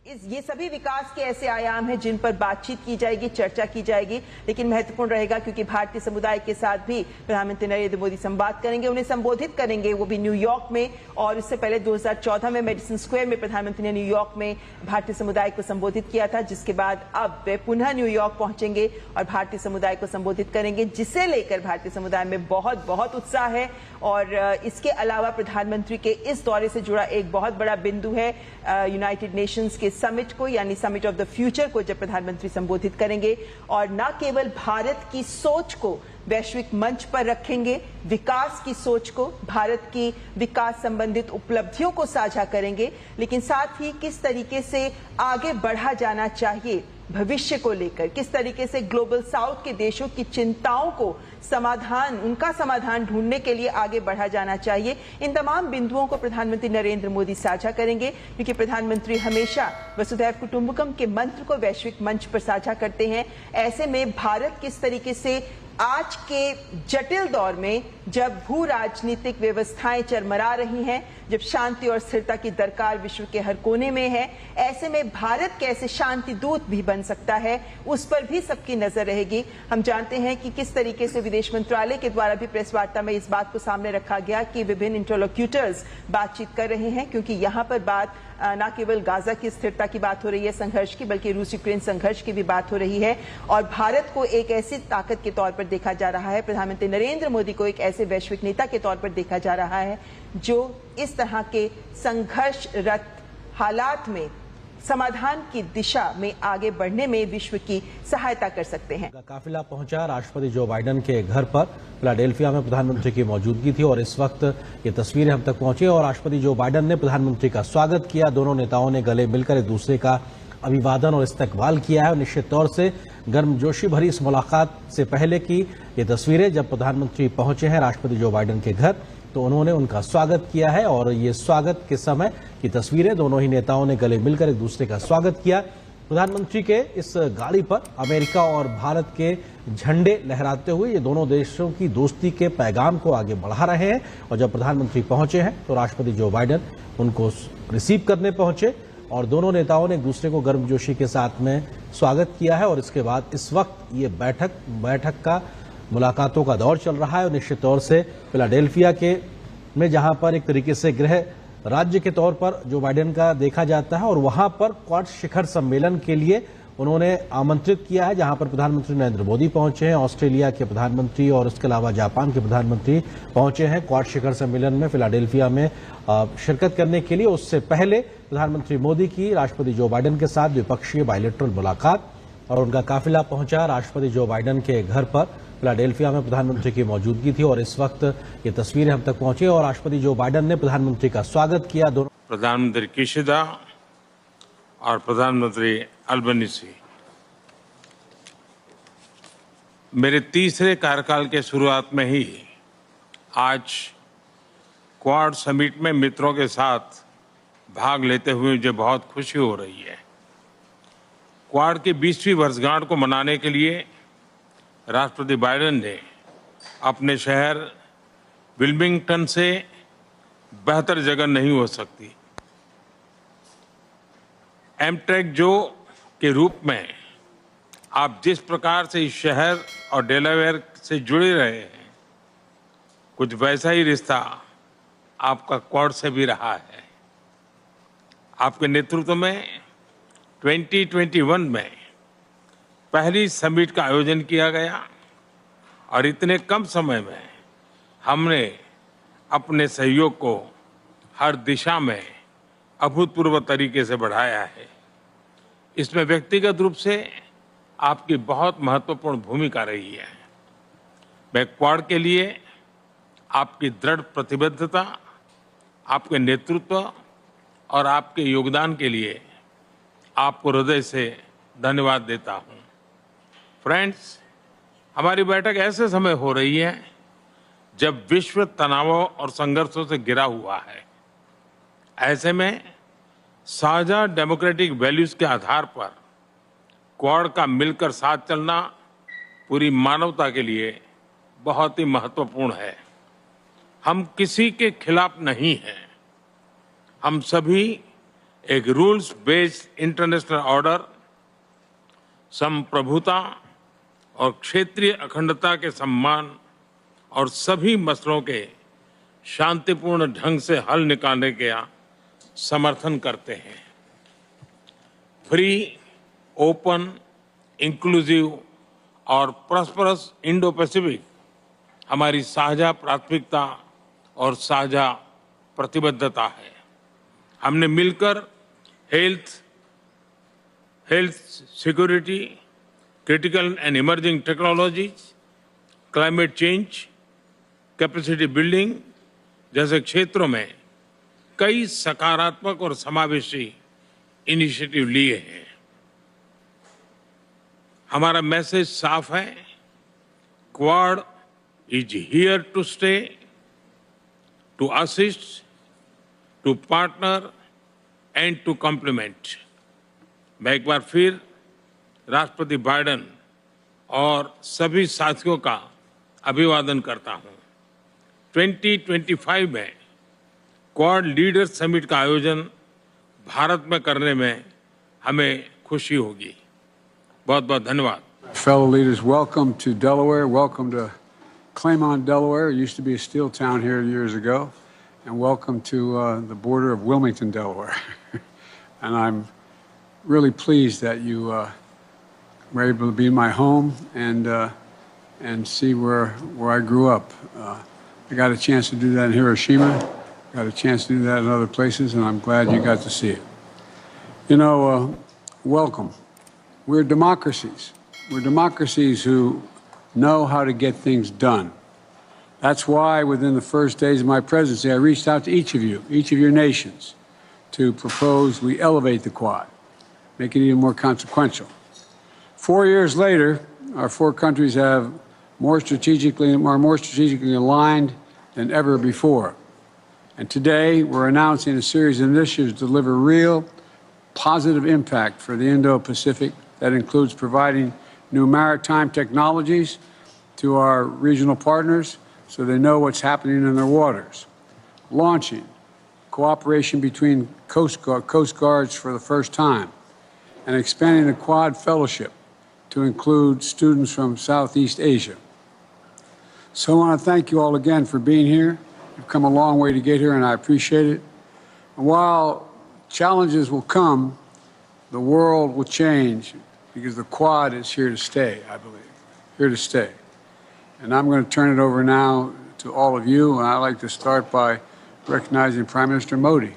ये सभी विकास के ऐसे आयाम हैं जिन पर बातचीत की जाएगी, चर्चा की जाएगी, लेकिन महत्वपूर्ण रहेगा क्योंकि भारतीय समुदाय के साथ भी प्रधानमंत्री नरेंद्र मोदी संवाद करेंगे, उन्हें संबोधित करेंगे, वो भी न्यूयॉर्क में। और इससे पहले 2014 में मेडिसन स्क्वायर में प्रधानमंत्री ने न्यूयॉर्क में भारतीय समुदाय को संबोधित किया था, जिसके बाद अब वे पुनः न्यूयॉर्क पहुंचेंगे और भारतीय समुदाय को संबोधित करेंगे, जिसे लेकर भारतीय समुदाय में बहुत बहुत उत्साह है। और इसके अलावा प्रधानमंत्री के इस दौरे से जुड़ा एक बहुत बड़ा बिंदु है यूनाइटेड नेशंस के समिट को, यानी समिट ऑफ द फ्यूचर को जब प्रधानमंत्री संबोधित करेंगे और न केवल भारत की सोच को वैश्विक मंच पर रखेंगे, विकास की सोच को, भारत की विकास संबंधित उपलब्धियों को साझा करेंगे, लेकिन साथ ही किस तरीके से आगे बढ़ा जाना चाहिए भविष्य को लेकर, किस तरीके से ग्लोबल साउथ के देशों की चिंताओं को उनका समाधान ढूंढने के लिए आगे बढ़ा जाना चाहिए। इन तमाम बिंदुओं को प्रधानमंत्री नरेंद्र मोदी साझा करेंगे क्योंकि प्रधानमंत्री हमेशा वसुधैव कुटुंबकम के मंत्र को वैश्विक मंच पर साझा करते हैं। ऐसे में भारत किस तरीके से आज के जटिल दौर में, जब भू राजनीतिक व्यवस्थाएं चरमरा रही हैं, जब शांति और स्थिरता की दरकार विश्व के हर कोने में है, ऐसे में भारत कैसे शांति दूत भी बन सकता है, उस पर भी सबकी नजर रहेगी। हम जानते हैं कि किस तरीके से विदेश मंत्रालय के द्वारा भी प्रेस वार्ता में इस बात को सामने रखा गया कि विभिन्न इंटरलोक्यूटर्स बातचीत कर रहे हैं, क्योंकि यहां पर बात न केवल गाजा की स्थिरता की बात हो रही है, संघर्ष की, बल्कि रूस यूक्रेन संघर्ष की भी बात हो रही है। और भारत को एक ऐसी ताकत के तौर पर देखा जा रहा है, प्रधानमंत्री नरेंद्र मोदी को एक ऐसे वैश्विक नेता के तौर पर देखा जा रहा है जो इस तरह के संघर्षरत हालात में समाधान की दिशा में आगे बढ़ने में विश्व की सहायता कर सकते हैं। काफिला पहुंचा राष्ट्रपति जो बाइडेन के घर पर, फिलाडेल्फिया में प्रधानमंत्री की मौजूदगी थी और इस वक्त ये तस्वीरें हम तक पहुंची और राष्ट्रपति जो बाइडेन ने प्रधानमंत्री का स्वागत किया। दोनों नेताओं ने गले मिलकर एक दूसरे का अभिवादन और इस्तकबाल किया है और निश्चित तौर से गर्मजोशी भरी इस मुलाकात से पहले की ये तस्वीरें, जब प्रधानमंत्री पहुंचे हैं राष्ट्रपति जो बाइडेन के घर, तो उन्होंने उनका स्वागत किया है और ये स्वागत के समय की तस्वीरें, दोनों ही नेताओं ने गले मिलकर एक दूसरे का स्वागत किया। प्रधानमंत्री के इस गाड़ी पर अमेरिका और भारत के झंडे लहराते हुए ये दोनों देशों की दोस्ती के पैगाम को आगे बढ़ा रहे हैं। और जब प्रधानमंत्री पहुंचे हैं तो राष्ट्रपति जो बाइडेन उनको रिसीव करने पहुंचे और दोनों नेताओं ने एक दूसरे को गर्मजोशी के साथ में स्वागत किया है। और इसके बाद इस वक्त ये बैठक का मुलाकातों का दौर चल रहा है और निश्चित तौर से फिलाडेल्फिया के में जहां पर एक तरीके से गृह राज्य के तौर पर जो बाइडेन का देखा जाता है और वहां पर क्वाड शिखर सम्मेलन के लिए उन्होंने आमंत्रित किया है, जहां पर प्रधानमंत्री नरेंद्र मोदी पहुंचे हैं, ऑस्ट्रेलिया के प्रधानमंत्री और उसके अलावा जापान के प्रधानमंत्री पहुंचे हैं क्वाड शिखर सम्मेलन में फिलाडेल्फिया में शिरकत करने के लिए। उससे पहले प्रधानमंत्री मोदी की राष्ट्रपति जो बाइडेन के साथ द्विपक्षीय बायलैटरल मुलाकात और उनका काफिला पहुंचा राष्ट्रपति जो बाइडेन के घर पर, फिलाडेल्फिया में प्रधानमंत्री की मौजूदगी थी और इस वक्त ये तस्वीरें हम तक पहुंची और राष्ट्रपति जो बाइडेन ने प्रधानमंत्री का स्वागत किया। दोनों प्रधानमंत्री किशिदा और प्रधानमंत्री अल्बनीसी, मेरे तीसरे कार्यकाल के शुरुआत में ही आज क्वाड समिट में मित्रों के साथ भाग लेते हुए मुझे बहुत खुशी हो रही है। क्वाड की 20वीं वर्षगांठ को मनाने के लिए राष्ट्रपति बाइडेन ने अपने शहर विल्मिंगटन से बेहतर जगह नहीं हो सकती। एमट्रेक जो के रूप में आप जिस प्रकार से इस शहर और डेलावेयर से जुड़े रहे हैं, कुछ वैसा ही रिश्ता आपका क्वाड से भी रहा है। आपके नेतृत्व में 2021 में पहली समिट का आयोजन किया गया और इतने कम समय में हमने अपने सहयोग को हर दिशा में अभूतपूर्व तरीके से बढ़ाया है। इसमें व्यक्तिगत रूप से आपकी बहुत महत्वपूर्ण भूमिका रही है। मैं क्वाड के लिए आपकी दृढ़ प्रतिबद्धता, आपके नेतृत्व और आपके योगदान के लिए आपको हृदय से धन्यवाद देता हूं। फ्रेंड्स, हमारी बैठक ऐसे समय हो रही है जब विश्व तनावों और संघर्षों से घिरा हुआ है। ऐसे में साझा डेमोक्रेटिक वैल्यूज के आधार पर क्वाड का मिलकर साथ चलना पूरी मानवता के लिए बहुत ही महत्वपूर्ण है। हम किसी के खिलाफ नहीं हैं। हम सभी एक रूल्स बेस्ड इंटरनेशनल ऑर्डर, संप्रभुता और क्षेत्रीय अखंडता के सम्मान और सभी मसलों के शांतिपूर्ण ढंग से हल निकालने का समर्थन करते हैं। फ्री, ओपन, इंक्लूसिव और प्रॉस्परस इंडो पैसिफिक हमारी साझा प्राथमिकता और साझा प्रतिबद्धता है। हमने मिलकर health security, critical and emerging technologies, climate change, capacity building जैसे क्षेत्रों में कई सकारात्मक और समावेशी इनिशिएटिव लिए हैं। हमारा मैसेज साफ है, Quad is here to stay, to assist, to partner and to complement. मैं एक बार फिर राष्ट्रपति बाइडेन और सभी साथियों का अभिवादन करता हूं। 2025 में क्वाड लीडर्स समिट का आयोजन भारत में करने में हमें खुशी होगी। बहुत बहुत धन्यवाद। Fellow leaders, welcome to Delaware. Welcome to Claymont, Delaware. It used to be a steel town here years ago. And welcome to the border of Wilmington, Delaware. And I'm really pleased that you were able to be in my home and see where I grew up. I got a chance to do that in Hiroshima. Got a chance to do that in other places, and I'm glad you got to see it. You know, welcome. We're democracies. We're democracies who know how to get things done. That's why within the first days of my presidency, I reached out to each of your nations, to propose we elevate the Quad, make it even more consequential. 4 years later, our four countries are more strategically aligned than ever before. And today, we're announcing a series of initiatives to deliver real, positive impact for the Indo-Pacific that includes providing new maritime technologies to our regional partners so they know what's happening in their waters, launching cooperation between coast guards for the first time, and expanding the Quad Fellowship to include students from Southeast Asia. So I want to thank you all again for being here. You've come a long way to get here, and I appreciate it. And while challenges will come, the world will change because the Quad is here to stay, I believe, here to stay. And I'm going to turn it over now to all of you, and I'd like to start by recognizing Prime Minister Modi.